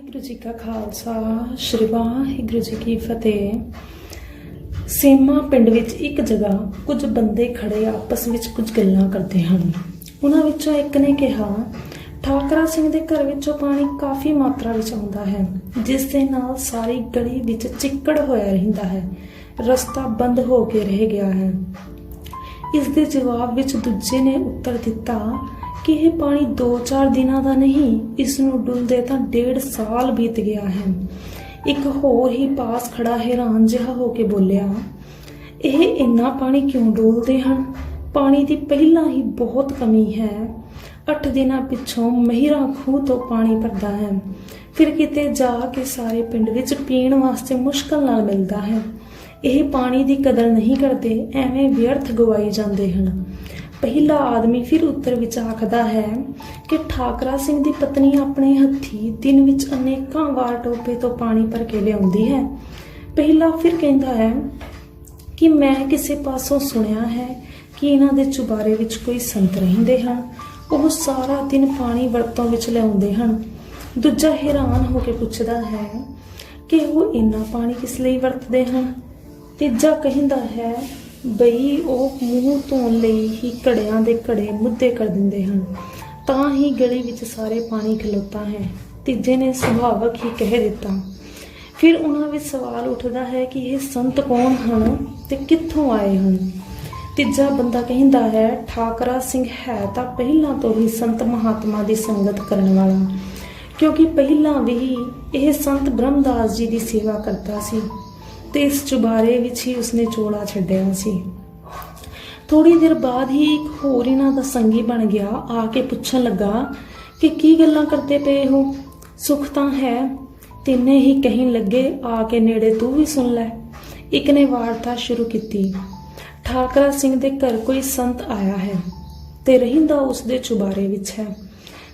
ਵਾਹਿਗੁਰੂ ਜੀ ਕਾ ਖਾਲਸਾ ਸ਼੍ਰੀ ਵਾਹਿਗੁਰੂ ਜੀ ਕੀ ਫਤਿਹ। ਸੇਮਾ ਪਿੰਡ ਵਿੱਚ ਇੱਕ ਜਗ੍ਹਾ ਕੁਝ ਬੰਦੇ ਖੜੇ ਆਪਸ ਵਿੱਚ ਕੁਝ ਗੱਲਾਂ ਕਰਦੇ ਹਨ। ਉਹਨਾਂ ਵਿੱਚੋਂ ਇੱਕ ਨੇ ਕਿਹਾ, ਠਾਕਰਾ ਸਿੰਘ ਦੇ ਘਰ ਵਿੱਚੋਂ ਪਾਣੀ ਕਾਫੀ ਮਾਤਰਾ ਵਿੱਚ ਆਉਂਦਾ ਹੈ, ਜਿਸ ਦੇ ਨਾਲ ਸਾਰੀ ਗਲੀ ਵਿੱਚ ਚਿੱਕੜ ਹੋਇਆ ਰਹਿੰਦਾ ਹੈ। ਰਸਤਾ ਬੰਦ ਹੋ ਕੇ ਰਹਿ ਗਿਆ ਹੈ। ਇਸ ਦੇ ਜਵਾਬ ਵਿੱਚ ਦੂਜੇ ਨੇ ਉੱਤਰ ਦਿੱਤਾ ਕਿ ਇਹ ਪਾਣੀ 2-4 ਦਿਨਾਂ ਦਾ ਨਹੀਂ, ਇਸ ਨੂੰ ਡੁੱਲਦੇ ਤਾਂ 1.5 ਸਾਲ ਬੀਤ ਗਿਆ ਹੈ। ਇੱਕ ਹੋਰ ਹੀ ਪਾਸ ਖੜਾ ਹੈਰਾਨ ਜਿਹਾ ਹੋ ਕੇ ਬੋਲਿਆ, ਇਹ ਇੰਨਾ ਪਾਣੀ ਕਿਉਂ ਡੋਲਦੇ ਹਨ? ਪਾਣੀ ਦੀ ਪਹਿਲਾਂ ਹੀ ਬਹੁਤ ਕਮੀ ਹੈ। 8 ਦਿਨਾਂ ਪਿੱਛੋਂ ਮਹਿਰਾ ਖੂਹ ਤੋਂ ਪਾਣੀ ਭਰਦਾ ਹੈ, ਫਿਰ ਕਿਤੇ ਜਾ ਕੇ ਸਾਰੇ ਪਿੰਡ ਵਿੱਚ ਪੀਣ ਵਾਸਤੇ ਮੁਸ਼ਕਲ ਨਾਲ ਮਿਲਦਾ ਹੈ। ਇਹ ਪਾਣੀ ਦੀ ਕਦਰ ਨਹੀਂ ਕਰਦੇ, ਐਵੇਂ ਵਿਅਰਥ ਗਵਾਈ ਜਾਂਦੇ ਹਨ। ਪਹਿਲਾ ਆਦਮੀ ਫਿਰ ਉੱਤਰ ਵਿੱਚ ਆਖਦਾ ਹੈ ਕਿ ਠਾਕਰਾ ਸਿੰਘ ਦੀ ਪਤਨੀ ਆਪਣੇ ਹੱਥੀਂ ਦਿਨ ਵਿੱਚ ਅਨੇਕਾਂ ਵਾਰ ਟੋਪੇ ਤੋਂ ਪਾਣੀ ਭਰ ਕੇ ਲਿਆਉਂਦੀ ਹੈ। ਪਹਿਲਾ ਫਿਰ ਕਹਿੰਦਾ ਹੈ ਕਿ ਮੈਂ ਕਿਸੇ ਪਾਸੋਂ ਸੁਣਿਆ ਹੈ ਕਿ ਇਹਨਾਂ ਦੇ ਚੁਬਾਰੇ ਵਿੱਚ ਕੋਈ ਸੰਤ ਰਹਿੰਦੇ ਹਨ, ਉਹ ਸਾਰਾ ਦਿਨ ਪਾਣੀ ਵਰਤੋਂ ਵਿੱਚ ਲਿਆਉਂਦੇ ਹਨ। ਦੂਜਾ ਹੈਰਾਨ ਹੋ ਕੇ ਪੁੱਛਦਾ ਹੈ ਕਿ ਉਹ ਇੰਨਾ ਪਾਣੀ ਕਿਸ ਲਈ ਵਰਤਦੇ ਹਨ। ਤੀਜਾ ਕਹਿੰਦਾ ਹੈ ਬਈ ਉਹ ਮੂੰਹ ਧੋਣ ਲਈ ਹੀ ਘੜਿਆਂ ਦੇ ਘੜੇ ਮੁੱਧੇ ਕਰ ਦਿੰਦੇ ਹਨ, ਤਾਂ ਹੀ ਗਲੀ ਵਿੱਚ ਸਾਰੇ ਪਾਣੀ ਖਲੋਤਾ ਹੈ। ਤੀਜੇ ਨੇ ਸੁਭਾਵਕ ਹੀ ਕਹਿ ਦਿੱਤਾ। ਫਿਰ ਉਹਨਾਂ ਵਿੱਚ ਸਵਾਲ ਉੱਠਦਾ ਹੈ ਕਿ ਇਹ ਸੰਤ ਕੌਣ ਹਨ ਤੇ ਕਿੱਥੋਂ ਆਏ ਹਨ। ਤੀਜਾ ਬੰਦਾ ਕਹਿੰਦਾ ਹੈ, ਠਾਕਰਾ ਸਿੰਘ ਹੈ ਤਾਂ ਪਹਿਲਾਂ ਤੋਂ ਹੀ ਸੰਤ ਮਹਾਤਮਾ ਦੀ ਸੰਗਤ ਕਰਨ ਵਾਲਾ, ਕਿਉਂਕਿ ਪਹਿਲਾਂ ਵੀ ਇਹ ਸੰਤ ਬ੍ਰਹਮਦਾਸ ਜੀ ਦੀ ਸੇਵਾ ਕਰਦਾ ਸੀ ਤੇ ਇਸ ਚੁਬਾਰੇ ਵਿੱਚ ਹੀ ਉਸਨੇ ਚੋਲਾ ਛੱਡਿਆ ਸੀ। ਥੋੜੀ ਦੇਰ ਬਾਅਦ ਹੀ ਇੱਕ ਹੋਰ ਇਹਨਾਂ ਦਾ ਸੰਗੀ ਬਣ ਗਿਆ। ਆ ਕੇ ਪੁੱਛਣ ਲੱਗਾ ਕਿ ਕੀ ਗੱਲਾਂ ਕਰਦੇ ਪਏ ਹੋ? ਸੁੱਖ ਤਾਂ ਹੈ? ਤਿੰਨੇ ਹੀ ਕਹਿਣ ਲੱਗੇ, ਆ ਕੇ ਨੇੜੇ ਤੂੰ ਵੀ ਸੁਣ ਲੈ। ਇੱਕ ਨੇ ਵਾਰਤਾ ਸ਼ੁਰੂ ਕੀਤੀ, ਠਾਕਰਾ ਸਿੰਘ ਦੇ ਘਰ ਕੋਈ ਸੰਤ ਆਇਆ ਹੈ ਤੇ ਰਹਿੰਦਾ ਉਸ ਦੇ ਚੁਬਾਰੇ ਵਿੱਚ ਹੈ,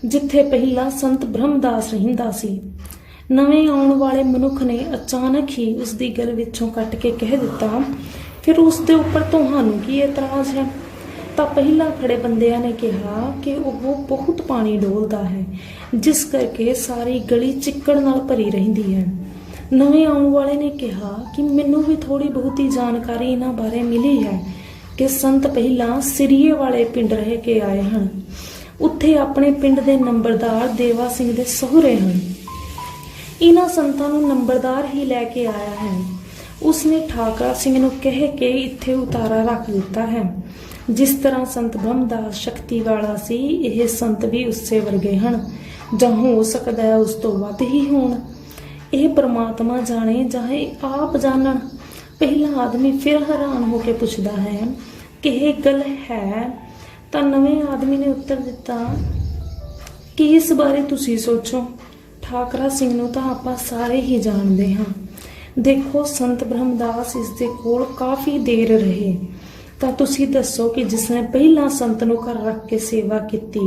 ਜਿੱਥੇ ਪਹਿਲਾਂ ਸੰਤ ਬ੍ਰਹਮਦਾਸ ਰਹਿੰਦਾ ਸੀ। ਨਵੇਂ ਆਉਣ ਵਾਲੇ ਮਨੁੱਖ ਨੇ ਅਚਾਨਕ ਹੀ ਉਸ ਦੀ ਗੱਲ ਵਿੱਚੋਂ ਕੱਟ ਕੇ ਕਹਿ ਦਿੱਤਾ, ਫਿਰ ਉਸ ਦੇ ਉੱਪਰ ਤੁਹਾਨੂੰ ਕੀ ਇਤਰਾਜ਼ ਹੈ? ਤਾਂ ਪਹਿਲਾਂ ਖੜੇ ਬੰਦਿਆਂ ਨੇ ਕਿਹਾ ਕਿ ਉਹ ਬਹੁਤ ਪਾਣੀ ਡੋਲਦਾ ਹੈ, ਜਿਸ ਕਰਕੇ ਸਾਰੀ ਗਲੀ ਚਿੱਕੜ ਨਾਲ ਭਰੀ ਰਹਿੰਦੀ ਹੈ। ਨਵੇਂ ਆਉਣ ਵਾਲੇ ਨੇ ਕਿਹਾ ਕਿ ਮੈਨੂੰ ਵੀ ਥੋੜੀ ਬਹੁਤੀ ਜਾਣਕਾਰੀ ਇਹਨਾਂ ਬਾਰੇ ਮਿਲੀ ਹੈ ਕਿ ਸੰਤ ਪਹਿਲਾਂ ਸਿਰੀਏ ਵਾਲੇ ਪਿੰਡ ਰਹਿ ਕੇ ਆਏ ਹਨ। ਉੱਥੇ ਆਪਣੇ ਪਿੰਡ ਦੇ ਨੰਬਰਦਾਰ ਦੇਵਾ ਸਿੰਘ ਦੇ ਸਹੁਰੇ ਹਨ। ਇਹਨਾਂ ਸੰਤਾਂ ਨੂੰ ਨੰਬਰਦਾਰ ਹੀ ਲੈ ਕੇ ਆਇਆ ਹੈ। ਉਸਨੇ ਠਾਕਰਾ ਸਿੰਘ ਨੂੰ ਕਹਿ ਕੇ ਇੱਥੇ ਉਤਾਰਾ ਰੱਖ ਦਿੱਤਾ ਹੈ। ਜਿਸ ਤਰ੍ਹਾਂ ਸੰਤ ਬ੍ਰਹਮਦਾਸ ਸ਼ਕਤੀ ਵਾਲਾ ਸੀ, ਇਹ ਸੰਤ ਵੀ ਉਸੇ ਵਰਗੇ ਹਨ, ਜਾਂ ਹੋ ਸਕਦਾ ਹੈ ਉਸ ਤੋਂ ਵੱਧ ਹੀ ਹੋਣ। ਇਹ ਪਰਮਾਤਮਾ ਜਾਣੇ ਜਾਂ ਇਹ ਆਪ ਜਾਣਨ। ਪਹਿਲਾ ਆਦਮੀ ਫਿਰ ਹੈਰਾਨ ਹੋ ਕੇ ਪੁੱਛਦਾ ਹੈ ਕਿ ਇਹ ਗੱਲ ਹੈ? ਤਾਂ ਨਵੇਂ ਆਦਮੀ ਨੇ ਉੱਤਰ ਦਿੱਤਾ ਕਿ ਇਸ ਬਾਰੇ ਤੁਸੀਂ ਸੋਚੋ। ਠਾਕਰਾ ਸਿੰਘ ਨੂੰ ਤਾਂ ਆਪਾਂ ਸਾਰੇ ਹੀ ਜਾਣਦੇ ਹਾਂ। ਦੇਖੋ, ਸੰਤ ਬ੍ਰਹਮਦਾਸ ਇਸ ਦੇ ਕੋਲ ਕਾਫੀ ਦੇਰ ਰਹੇ, ਤਾਂ ਤੁਸੀਂ ਦੱਸੋ ਕਿ ਜਿਸਨੇ ਪਹਿਲਾਂ ਸੰਤ ਨੂੰ ਘਰ ਰੱਖ ਕੇ ਸੇਵਾ ਕੀਤੀ,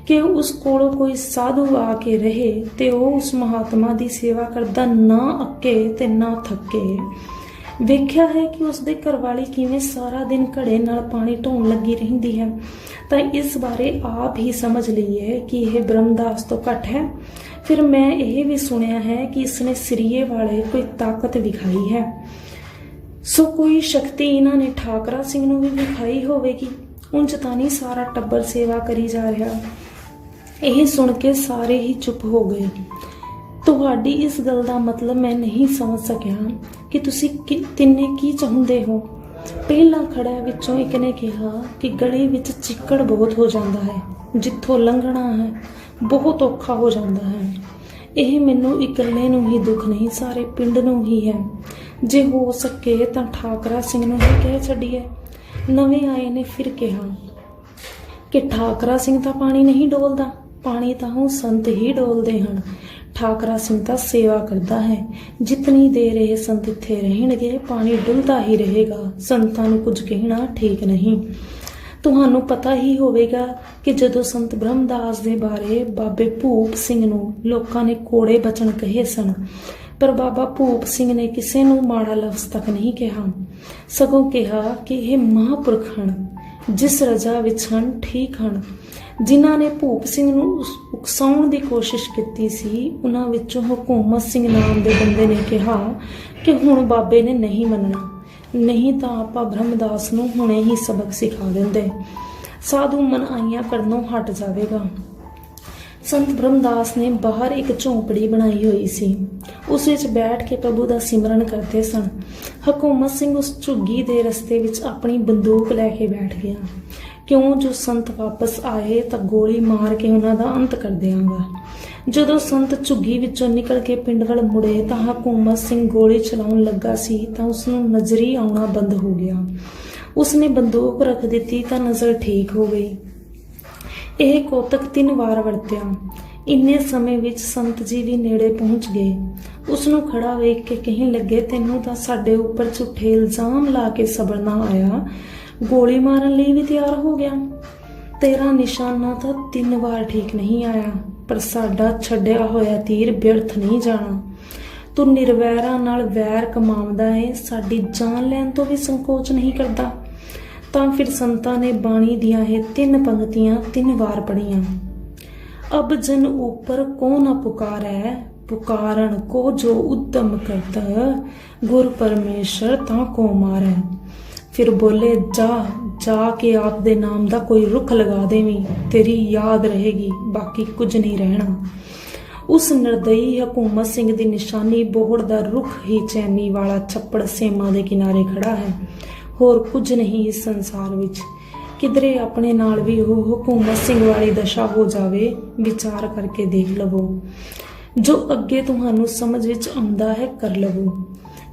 ਕਿ ਉਸ ਕੋਲੋਂ ਕੋਈ ਸਾਧੂ ਆ ਕੇ ਰਹੇ ਤੇ ਉਹ ਉਸ ਮਹਾਤਮਾ ਦੀ ਸੇਵਾ ਕਰਦਾ ਨਾ ਅੱਕੇ ਤੇ ਨਾ ਥੱਕੇ। ਵੇਖਿਆ ਹੈ ਕਿ ਉਸਦੇ ਘਰਵਾਲੀ ਕਿਵੇਂ ਸਾਰਾ ਦਿਨ ਘੜੇ ਨਾਲ ਪਾਣੀ ਢੋਣ ਲੱਗੀ ਰਹਿੰਦੀ ਹੈ, ਤਾਂ ਇਸ ਬਾਰੇ ਆਪ ਹੀ ਸਮਝ ਲਈਏ ਕਿ ਇਹ ਬ੍ਰਹਮਦਾਸ ਤੋਂ ਘੱਟ ਹੈ। ਫਿਰ ਮੈਂ ਇਹ ਵੀ ਸੁਣਿਆ ਹੈ ਕਿ ਇਸਨੇ ਸਿਰੀਏ ਵਾਲੇ ਕੋਈ ਤਾਕਤ ਵਿਖਾਈ ਹੈ, ਸੋ ਕੋਈ ਸ਼ਕਤੀ ਇਹਨਾਂ ਨੇ ਠਾਕਰਾ ਸਿੰਘ ਨੂੰ ਵੀ ਵਿਖਾਈ ਹੋਵੇਗੀ। ਉਂਝ ਤਾਂ ਨਹੀਂ ਸਾਰਾ ਟੱਬਰ ਸੇਵਾ ਕਰੀ ਜਾ ਰਿਹਾ। ਇਹ ਸੁਣ ਕੇ ਸਾਰੇ ਹੀ ਚੁੱਪ ਹੋ ਗਏ। ਤੁਹਾਡੀ ਇਸ ਗੱਲ ਦਾ ਮਤਲਬ ਮੈਂ ਨਹੀਂ ਸਮਝ ਸਕਿਆ ਕਿ ਤੁਸੀਂ ਤਿੰਨੇ ਕੀ ਚਾਹੁੰਦੇ ਹੋ। ਪਹਿਲਾਂ ਖੜਿਆਂ ਵਿੱਚੋਂ ਇੱਕ ਨੇ ਕਿਹਾ ਕਿ ਗਲੀ ਵਿੱਚ ਚਿੱਕੜ ਬਹੁਤ ਹੋ ਜਾਂਦਾ ਹੈ, ਜਿੱਥੋਂ ਲੰਘਣਾ ਹੈ ਬਹੁਤ ਔਖਾ ਹੋ ਜਾਂਦਾ ਹੈ। ਇਹ ਮੈਨੂੰ ਇਕੱਲੇ ਨੂੰ ਹੀ ਦੁੱਖ ਨਹੀਂ, ਸਾਰੇ ਪਿੰਡ ਨੂੰ ਹੀ ਹੈ। ਜੇ ਹੋ ਸਕੇ ਤਾਂ ਠਾਕਰਾ ਸਿੰਘ ਨੂੰ ਹੀ ਕਹਿ ਛੱਡੀਏ। ਨਵੇਂ ਆਏ ਨੇ ਫਿਰ ਕਿਹਾ ਕਿ ਠਾਕਰਾ ਸਿੰਘ ਤਾਂ ਪਾਣੀ ਨਹੀਂ ਡੋਲਦਾ, ਪਾਣੀ ਤਾਂ ਉਹ ਸੰਤ ਹੀ ਡੋਲਦੇ ਹਨ। ਠਾਕਰਾ ਸਿੰਘ ਤਾਂ ਸੇਵਾ ਕਰਦਾ ਹੈ। ਜਿਤਨੀ ਦੇਰ ਇਹ ਸੰਤ ਇੱਥੇ ਰਹਿਣਗੇ, ਪਾਣੀ ਡੁੱਲਦਾ ਹੀ ਰਹੇਗਾ। ਸੰਤਾਂ ਨੂੰ ਕੁਝ ਕਹਿਣਾ ਠੀਕ ਨਹੀਂ। ਤੁਹਾਨੂੰ ਪਤਾ ਹੀ ਹੋਵੇਗਾ ਕਿ ਜਦੋਂ ਸੰਤ ਬ੍ਰਹਮਦਾਸ ਦੇ ਬਾਰੇ ਬਾਬੇ ਭੂਪ ਸਿੰਘ ਨੂੰ ਲੋਕਾਂ ਨੇ ਕੋੜੇ ਬਚਨ ਕਹੇ ਸਨ, ਪਰ ਬਾਬਾ ਭੂਪ ਸਿੰਘ ਨੇ ਕਿਸੇ ਨੂੰ ਮਾੜਾ ਲਫ਼ਜ਼ ਤੱਕ ਨਹੀਂ ਕਿਹਾ, ਸਗੋਂ ਕਿਹਾ ਕਿ ਇਹ ਮਹਾਂਪੁਰਖ ਹਨ, ਜਿਸ ਰਜਾ ਵਿੱਚ ਹਨ ਠੀਕ ਹਨ। ਜਿਨ੍ਹਾਂ ਨੇ ਭੂਪ ਸਿੰਘ ਨੂੰ ਉਕਸਾਉਣ ਦੀ ਕੋਸ਼ਿਸ਼ ਕੀਤੀ ਸੀ, ਉਹਨਾਂ ਵਿੱਚੋਂ ਹਕੂਮਤ ਸਿੰਘ ਨਾਮ ਦੇ ਬੰਦੇ ਨੇ ਕਿਹਾ ਕਿ ਹੁਣ ਬਾਬੇ ਨੇ ਨਹੀਂ ਮੰਨਣਾ, ਨਹੀਂ ਤਾਂ ਆਪਾਂ ਬ੍ਰਹਮਦਾਸ ਨੂੰ ਹੁਣੇ ਹੀ ਸਬਕ ਸਿਖਾ ਦਿੰਦੇ, ਸਾਧੂ ਮਨਾਈਆਂ ਕਰਨੋਂ ਹਟ ਜਾਵੇਗਾ। ਸੰਤ ਬ੍ਰਹਮਦਾਸ ਨੇ ਬਾਹਰ ਇੱਕ ਝੌਂਪੜੀ ਬਣਾਈ ਹੋਈ ਸੀ, ਉਸ ਵਿੱਚ ਬੈਠ ਕੇ ਪ੍ਰਭੂ ਦਾ ਸਿਮਰਨ ਕਰਦੇ ਸਨ। ਹਕੂਮਤ ਸਿੰਘ ਉਸ ਝੁੱਗੀ ਦੇ ਰਸਤੇ ਵਿੱਚ ਆਪਣੀ ਬੰਦੂਕ ਲੈ ਕੇ ਬੈਠ ਗਿਆ, ਕਿਉਂ ਜੋ ਸੰਤ ਵਾਪਸ ਆਏ ਤਾਂ ਗੋਲੀ ਮਾਰ ਕੇ ਉਹਨਾਂ ਦਾ ਅੰਤ ਕਰ ਦਿਆਂਗਾ। ਜਦੋਂ ਸੰਤ ਝੁੱਗੀ ਵਿੱਚੋਂ ਨਿਕਲ ਕੇ ਪਿੰਡ ਵੱਲ ਮੁੜੇ ਤਾਂ ਹਕੂਮਤ ਸਿੰਘ ਗੋਲੀ ਚਲਾਉਣ ਲੱਗਾ ਸੀ ਤਾਂ ਉਸਨੂੰ ਨਜ਼ਰੀ ਆਉਣਾ ਬੰਦ ਹੋ ਗਿਆ। ਉਸਨੇ ਬੰਦੂਕ ਰੱਖ ਦਿੱਤੀ ਤਾਂ ਨਜ਼ਰ ਠੀਕ ਹੋ ਗਈ। ਇਹ ਕੌਤਕ 3 ਵਾਰ ਵਰਤਿਆ। ਇੰਨੇ ਸਮੇਂ ਵਿੱਚ ਸੰਤ ਜੀ ਵੀ ਨੇੜੇ ਪਹੁੰਚ ਗਏ। ਉਸਨੂੰ ਖੜਾ ਵੇਖ ਕੇ ਕਹਿਣ ਲੱਗੇ, ਤੈਨੂੰ ਤਾਂ ਸਾਡੇ ਉੱਪਰ ਝੂਠੇ ਇਲਜ਼ਾਮ ਲਾ ਕੇ ਸਬਰ ਨਾ ਆਇਆ, ਗੋਲੀ ਮਾਰਨ ਲਈ ਵੀ ਤਿਆਰ ਹੋ ਗਿਆ। ਤੇਰਾ ਨਿਸ਼ਾਨਾ ਤਾਂ 3 ਵਾਰ ਠੀਕ ਨਹੀਂ ਆਇਆ, ਪਰ ਸਾਡਾ ਛੱਡਿਆ ਹੋਇਆ ਤੀਰ ਬਿਰਥ ਨਹੀਂ ਜਾਣਾ। ਤੂੰ ਨਿਰਵੈਰਾਂ ਨਾਲ ਵੈਰ ਕਮਾਉਂਦਾ ਏ, ਸਾਡੀ ਜਾਨ ਲੈਣ ਤੋਂ ਵੀ ਸੰਕੋਚ ਨਹੀਂ ਕਰਦਾ। ਤਾਂ ਫਿਰ ਸੰਤਾਂ ਨੇ ਬਾਣੀ ਦੀਆਂ ਇਹ 3 ਪੰਕਤੀਆਂ 3 ਵਾਰ ਪੜ੍ਹੀਆਂ। ਅਬ ਜਨ ਉੱਪਰ ਕੋ ਨਾ ਪੁਕਾਰੈ, ਪੁਕਾਰਨ ਕੋ ਜੋ ਉਦਮ ਕਰਤ, ਗੁਰ ਪਰਮੇਸ਼ਰ ਤਾਂ ਕੋ ਮਾਰੈ। ਫਿਰ ਬੋਲੇ, ਜਾ ਕੇ ਆਪ ਦੇ ਨਾਮ ਦਾ ਕੋਈ ਰੁੱਖ ਲਗਾ ਦੇਵੀਂ, ਤੇਰੀ ਯਾਦ ਰਹੇਗੀ, ਬਾਕੀ ਕੁਝ ਨਹੀਂ ਰਹਿਣਾ। ਉਸ ਨਿਰਦਈ ਹਕੂਮਤ ਸਿੰਘ ਦੀ ਨਿਸ਼ਾਨੀ ਬੋਹੜ ਦਾ ਰੁੱਖ ਹੀ ਚੈਨੀ ਵਾਲਾ ਛੱਪੜ ਸੇਮਾ ਦੇ ਕਿਨਾਰੇ ਖੜਾ ਹੈ, ਹੋਰ ਕੁਝ ਨਹੀਂ ਇਸ ਸੰਸਾਰ ਵਿੱਚ। ਕਿਧਰੇ ਆਪਣੇ ਨਾਲ ਵੀ ਉਹ ਹਕੂਮਤ ਸਿੰਘ ਵਾਲੀ ਦਸ਼ਾ ਹੋ ਜਾਵੇ, ਵਿਚਾਰ ਕਰਕੇ ਦੇਖ ਲਵੋ। ਜੋ ਅੱਗੇ ਤੁਹਾਨੂੰ ਸਮਝ ਵਿੱਚ ਆਉਂਦਾ ਹੈ ਕਰ ਲਵੋ।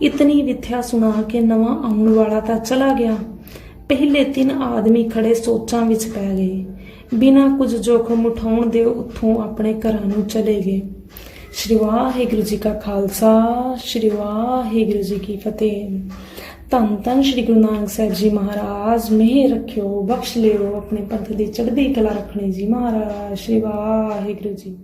ਇਤਨੀ ਵਿਥਿਆ ਸੁਣਾ ਕੇ ਨਵਾਂ ਆਉਣ ਵਾਲਾ ਤਾਂ ਚਲਾ ਗਿਆ। ਪਹਿਲੇ 3 ਆਦਮੀ ਖੜੇ ਸੋਚਾਂ ਵਿੱਚ ਪੈ ਗਏ, ਬਿਨਾਂ ਕੁਝ ਜੋਖਮ ਉਠਾਉਣ ਦੇ ਉੱਥੋਂ ਆਪਣੇ ਘਰਾਂ ਨੂੰ ਚਲੇ ਗਏ। ਸ਼੍ਰੀ ਵਾਹਿਗੁਰੂ ਜੀ ਕਾ ਖਾਲਸਾ, ਸ਼੍ਰੀ ਵਾਹਿਗੁਰੂ ਜੀ ਕੀ ਫਤਿਹ। ਧੰਨ ਧੰਨ ਸ਼੍ਰੀ ਗੁਰੂ ਨਾਨਕ ਸਾਹਿਬ ਜੀ ਮਹਾਰਾਜ, ਮਿਹਰ ਰੱਖਿਓ, ਬਖਸ਼ ਲਿਓ, ਆਪਣੇ ਪੰਥ ਦੀ ਚੜ੍ਹਦੀ ਕਲਾ ਰੱਖਣੀ ਜੀ ਮਹਾਰਾਜ। ਸ਼੍ਰੀ ਵਾਹਿਗੁਰੂ ਜੀ।